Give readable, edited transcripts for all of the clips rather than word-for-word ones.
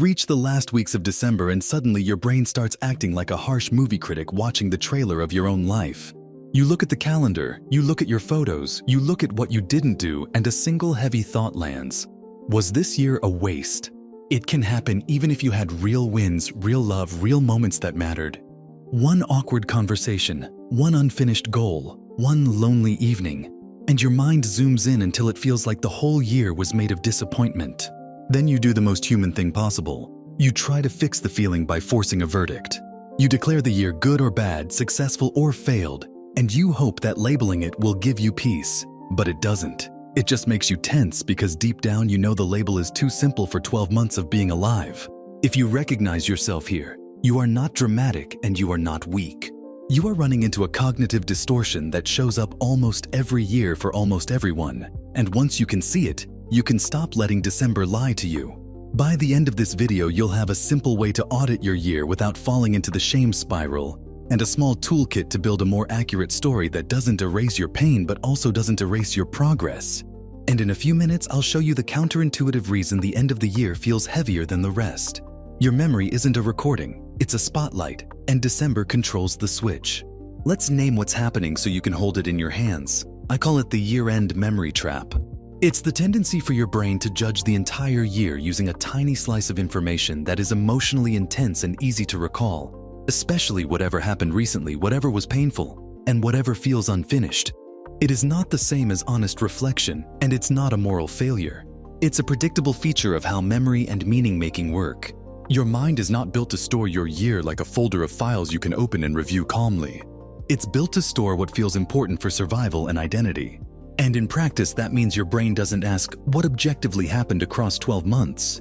reach the last weeks of December and suddenly your brain starts acting like a harsh movie critic watching the trailer of your own life. You look at the calendar, you look at your photos, you look at what you didn't do, and a single heavy thought lands. Was this year a waste? It can happen even if you had real wins, real love, real moments that mattered. One awkward conversation, one unfinished goal, one lonely evening, and your mind zooms in until it feels like the whole year was made of disappointment. Then you do the most human thing possible. You try to fix the feeling by forcing a verdict. You declare the year good or bad, successful or failed, and you hope that labeling it will give you peace. But it doesn't. It just makes you tense because deep down you know the label is too simple for 12 months of being alive. If you recognize yourself here, you are not dramatic and you are not weak. You are running into a cognitive distortion that shows up almost every year for almost everyone. And once you can see it, you can stop letting December lie to you. By the end of this video, you'll have a simple way to audit your year without falling into the shame spiral, and a small toolkit to build a more accurate story that doesn't erase your pain but also doesn't erase your progress. And in a few minutes, I'll show you the counterintuitive reason the end of the year feels heavier than the rest. Your memory isn't a recording, it's a spotlight, and December controls the switch. Let's name what's happening so you can hold it in your hands. I call it the year-end memory trap. It's the tendency for your brain to judge the entire year using a tiny slice of information that is emotionally intense and easy to recall, especially whatever happened recently, whatever was painful, and whatever feels unfinished. It is not the same as honest reflection, and it's not a moral failure. It's a predictable feature of how memory and meaning-making work. Your mind is not built to store your year like a folder of files you can open and review calmly. It's built to store what feels important for survival and identity. And in practice, that means your brain doesn't ask, what objectively happened across 12 months?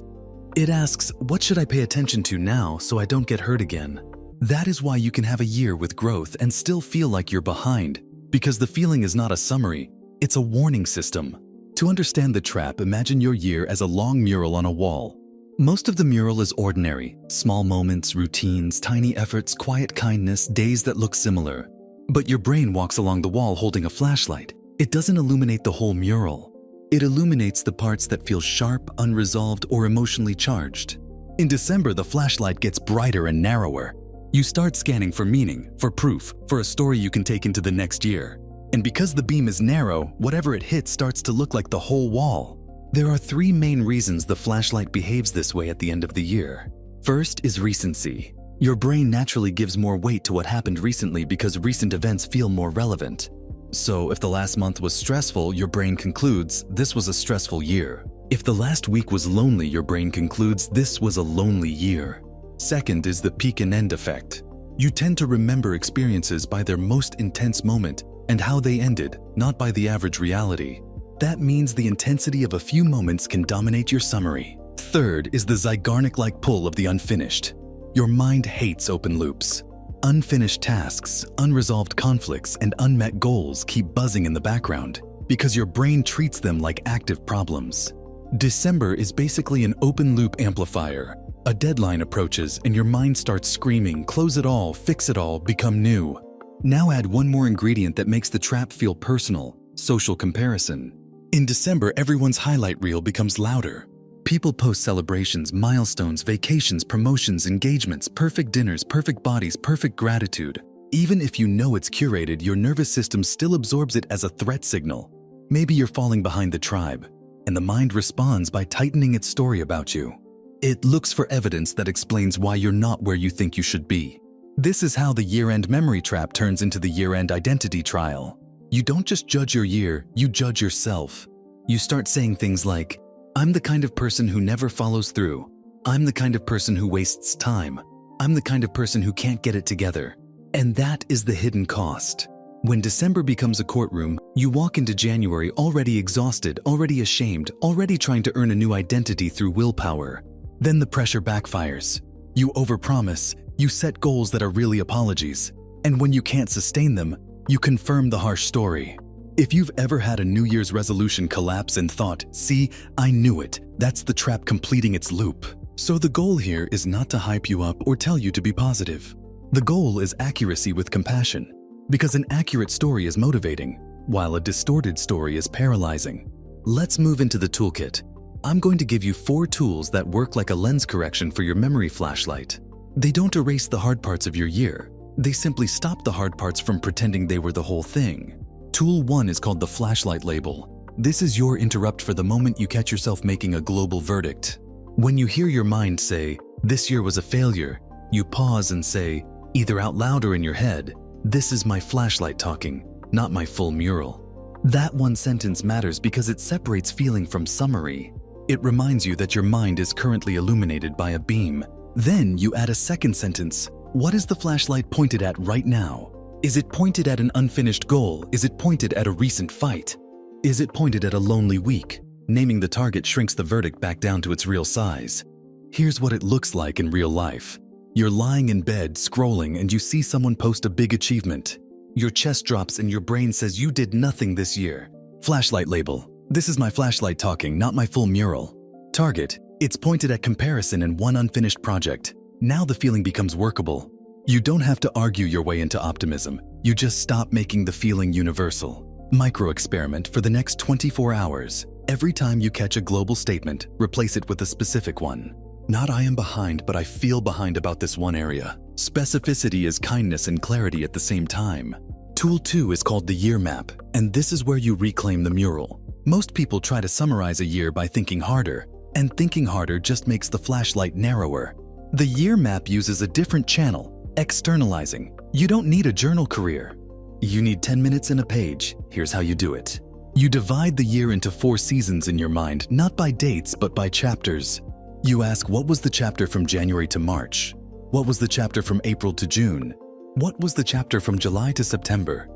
It asks, what should I pay attention to now so I don't get hurt again? That is why you can have a year with growth and still feel like you're behind, because the feeling is not a summary, it's a warning system. To understand the trap, imagine your year as a long mural on a wall. Most of the mural is ordinary, small moments, routines, tiny efforts, quiet kindness, days that look similar. But your brain walks along the wall holding a flashlight. It doesn't illuminate the whole mural. It illuminates the parts that feel sharp, unresolved, or emotionally charged. In December, the flashlight gets brighter and narrower. You start scanning for meaning, for proof, for a story you can take into the next year. And because the beam is narrow, whatever it hits starts to look like the whole wall. There are three main reasons the flashlight behaves this way at the end of the year. First is recency. Your brain naturally gives more weight to what happened recently because recent events feel more relevant. So if the last month was stressful, your brain concludes this was a stressful year. If the last week was lonely, your brain concludes this was a lonely year. Second is the peak and end effect. You tend to remember experiences by their most intense moment and how they ended, not by the average reality. That means the intensity of a few moments can dominate your summary. Third is the Zeigarnik-like pull of the unfinished. Your mind hates open loops. Unfinished tasks, unresolved conflicts, and unmet goals keep buzzing in the background because your brain treats them like active problems. December is basically an open loop amplifier. A deadline approaches and your mind starts screaming, close it all, fix it all, become new. Now add one more ingredient that makes the trap feel personal: social comparison. In December, everyone's highlight reel becomes louder. People post celebrations, milestones, vacations, promotions, engagements, perfect dinners, perfect bodies, perfect gratitude. Even if you know it's curated, your nervous system still absorbs it as a threat signal. Maybe you're falling behind the tribe, and the mind responds by tightening its story about you. It looks for evidence that explains why you're not where you think you should be. This is how the year-end memory trap turns into the year-end identity trial. You don't just judge your year, you judge yourself. You start saying things like, I'm the kind of person who never follows through. I'm the kind of person who wastes time. I'm the kind of person who can't get it together. And that is the hidden cost. When December becomes a courtroom, you walk into January already exhausted, already ashamed, already trying to earn a new identity through willpower. Then the pressure backfires. You overpromise, you set goals that are really apologies. And when you can't sustain them, you confirm the harsh story. If you've ever had a New Year's resolution collapse and thought, see, I knew it, that's the trap completing its loop. So the goal here is not to hype you up or tell you to be positive. The goal is accuracy with compassion, because an accurate story is motivating, while a distorted story is paralyzing. Let's move into the toolkit. I'm going to give you 4 tools that work like a lens correction for your memory flashlight. They don't erase the hard parts of your year. They simply stop the hard parts from pretending they were the whole thing. Tool 1 is called the flashlight label. This is your interrupt for the moment you catch yourself making a global verdict. When you hear your mind say, "This year was a failure," you pause and say, either out loud or in your head, "This is my flashlight talking, not my full mural." That one sentence matters because it separates feeling from summary. It reminds you that your mind is currently illuminated by a beam. Then you add a second sentence. What is the flashlight pointed at right now? Is it pointed at an unfinished goal? Is it pointed at a recent fight? Is it pointed at a lonely week? Naming the target shrinks the verdict back down to its real size. Here's what it looks like in real life. You're lying in bed, scrolling, and you see someone post a big achievement. Your chest drops and your brain says you did nothing this year. Flashlight label. This is my flashlight talking, not my full mural. Target. It's pointed at comparison and one unfinished project. Now the feeling becomes workable. You don't have to argue your way into optimism. You just stop making the feeling universal. Micro-experiment for the next 24 hours. Every time you catch a global statement, replace it with a specific one. Not "I am behind, but I feel behind about this one area." Specificity is kindness and clarity at the same time. Tool 2 is called the year map, and this is where you reclaim the mural. Most people try to summarize a year by thinking harder, and thinking harder just makes the flashlight narrower. The year map uses a different channel, externalizing. You don't need a journal career. You need 10 minutes and a page. Here's how you do it. You divide the year into 4 seasons in your mind, not by dates, but by chapters. You ask, what was the chapter from January to March? What was the chapter from April to June? What was the chapter from July to September?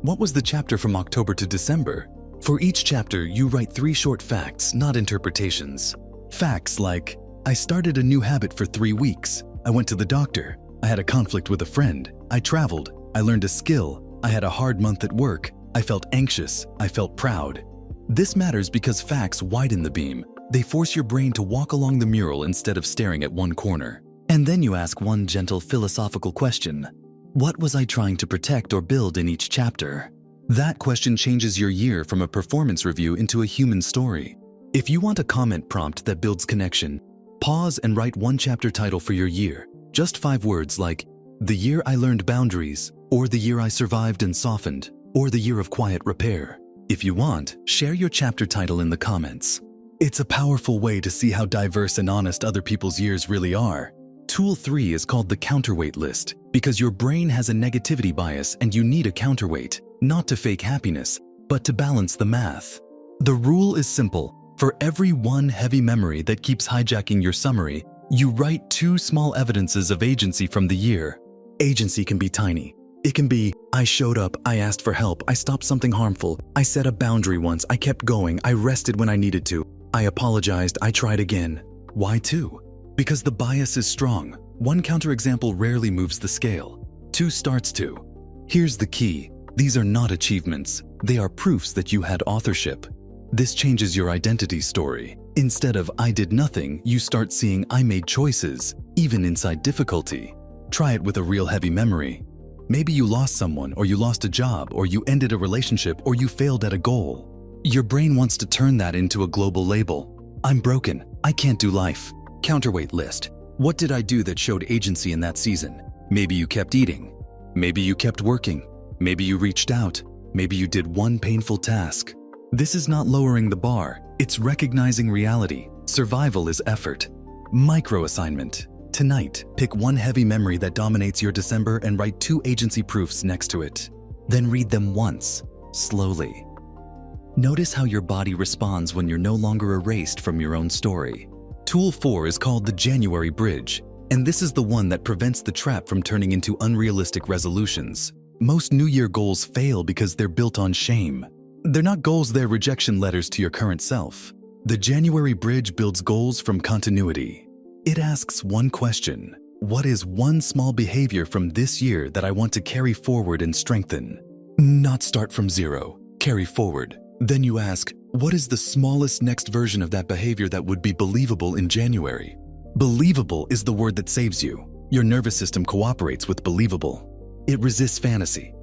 What was the chapter from October to December? For each chapter, you write 3 short facts, not interpretations. Facts like, I started a new habit for 3 weeks. I went to the doctor. I had a conflict with a friend. I traveled. I learned a skill. I had a hard month at work. I felt anxious. I felt proud. This matters because facts widen the beam. They force your brain to walk along the mural instead of staring at one corner. And then you ask one gentle philosophical question. What was I trying to protect or build in each chapter? That question changes your year from a performance review into a human story. If you want a comment prompt that builds connection, pause and write one chapter title for your year. Just 5 words like, "The year I learned boundaries," or "The year I survived and softened," or "The year of quiet repair." If you want, share your chapter title in the comments. It's a powerful way to see how diverse and honest other people's years really are. Tool 3 is called the counterweight list because your brain has a negativity bias and you need a counterweight, not to fake happiness, but to balance the math. The rule is simple. For every one heavy memory that keeps hijacking your summary, you write 2 small evidences of agency from the year. Agency can be tiny. It can be, I showed up, I asked for help, I stopped something harmful, I set a boundary once, I kept going, I rested when I needed to, I apologized, I tried again. Why 2? Because the bias is strong. One counterexample rarely moves the scale. 2 starts to. Here's the key. These are not achievements. They are proofs that you had authorship. This changes your identity story. Instead of I did nothing, you start seeing I made choices, even inside difficulty. Try it with a real heavy memory. Maybe you lost someone, or you lost a job, or you ended a relationship, or you failed at a goal. Your brain wants to turn that into a global label. I'm broken. I can't do life. Counterweight list. What did I do that showed agency in that season? Maybe you kept eating. Maybe you kept working. Maybe you reached out. Maybe you did one painful task. This is not lowering the bar. It's recognizing reality. Survival is effort. Micro assignment. Tonight, pick one heavy memory that dominates your December and write 2 agency proofs next to it. Then read them once, slowly. Notice how your body responds when you're no longer erased from your own story. Tool 4 is called the January Bridge, and this is the one that prevents the trap from turning into unrealistic resolutions. Most New Year goals fail because they're built on shame. They're not goals, they're rejection letters to your current self. The January Bridge builds goals from continuity. It asks one question. What is one small behavior from this year that I want to carry forward and strengthen? Not start from 0, carry forward. Then you ask, what is the smallest next version of that behavior that would be believable in January? Believable is the word that saves you. Your nervous system cooperates with believable. It resists fantasy.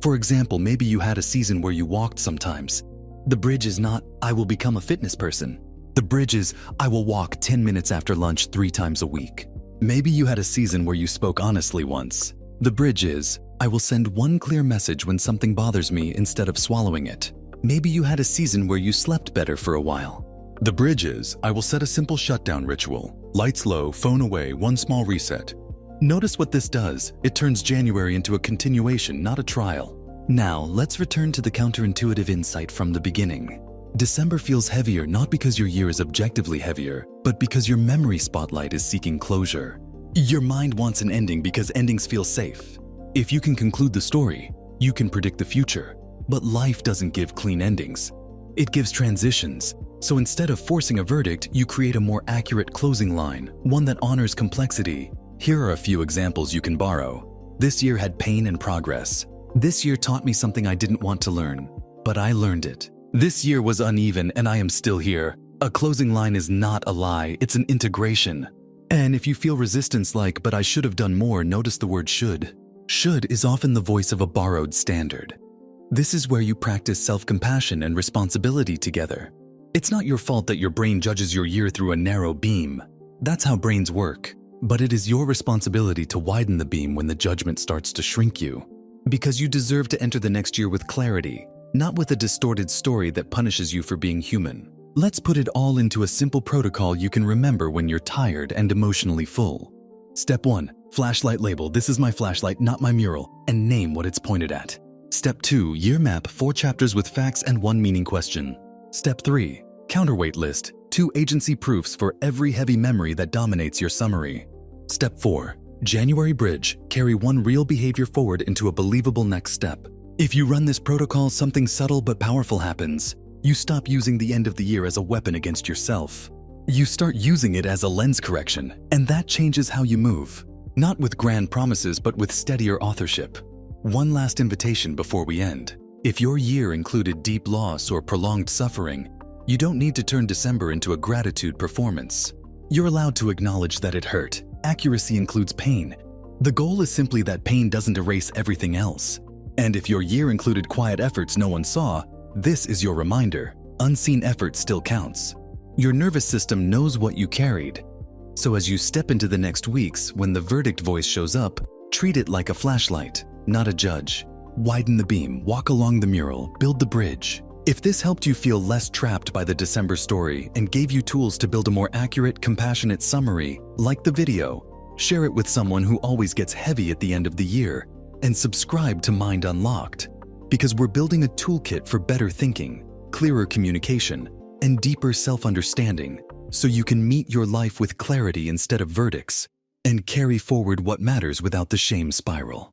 For example, maybe you had a season where you walked sometimes. The bridge is not, I will become a fitness person. The The bridge is, I will walk 10 minutes after lunch 3 times a week. Maybe you had a season where you spoke honestly once. The bridge is, I will send one clear message when something bothers me instead of swallowing it. Maybe you had a season where you slept better for a while. The bridge is, I will set a simple shutdown ritual. Lights low, phone away, one small reset. Notice what this does. It turns January into a continuation, not a trial. Now, let's return to the counterintuitive insight from the beginning. December feels heavier not because your year is objectively heavier, but because your memory spotlight is seeking closure. Your mind wants an ending because endings feel safe. If you can conclude the story, you can predict the future. But life doesn't give clean endings. It gives transitions. So instead of forcing a verdict, you create a more accurate closing line, one that honors complexity. Here are a few examples you can borrow. This year had pain and progress. This year taught me something I didn't want to learn, but I learned it. This year was uneven and I am still here. A closing line is not a lie, it's an integration. And if you feel resistance like, but I should have done more, notice the word should. Should is often the voice of a borrowed standard. This is where you practice self-compassion and responsibility together. It's not your fault that your brain judges your year through a narrow beam. That's how brains work. But it is your responsibility to widen the beam when the judgment starts to shrink you. Because you deserve to enter the next year with clarity, not with a distorted story that punishes you for being human. Let's put it all into a simple protocol you can remember when you're tired and emotionally full. Step 1. Flashlight label. This is my flashlight, not my mural, and name what it's pointed at. Step 2. Year map. 4 chapters with facts and 1 meaning question. Step 3. Counterweight list. 2 agency proofs for every heavy memory that dominates your summary. Step 4. January bridge. Carry 1 real behavior forward into a believable next step. If you run this protocol, something subtle but powerful happens. You stop using the end of the year as a weapon against yourself. You start using it as a lens correction, and that changes how you move. Not with grand promises, but with steadier authorship. One last invitation before we end. If your year included deep loss or prolonged suffering, you don't need to turn December into a gratitude performance. You're allowed to acknowledge that it hurt. Accuracy includes pain. The goal is simply that pain doesn't erase everything else. And if your year included quiet efforts no one saw, this is your reminder. Unseen effort still counts. Your nervous system knows what you carried. So as you step into the next weeks, when the verdict voice shows up, treat it like a flashlight, not a judge. Widen the beam, walk along the mural, build the bridge. If this helped you feel less trapped by the December story and gave you tools to build a more accurate, compassionate summary, like the video, share it with someone who always gets heavy at the end of the year, and subscribe to Mind Unlocked, because we're building a toolkit for better thinking, clearer communication, and deeper self-understanding, so you can meet your life with clarity instead of verdicts, and carry forward what matters without the shame spiral.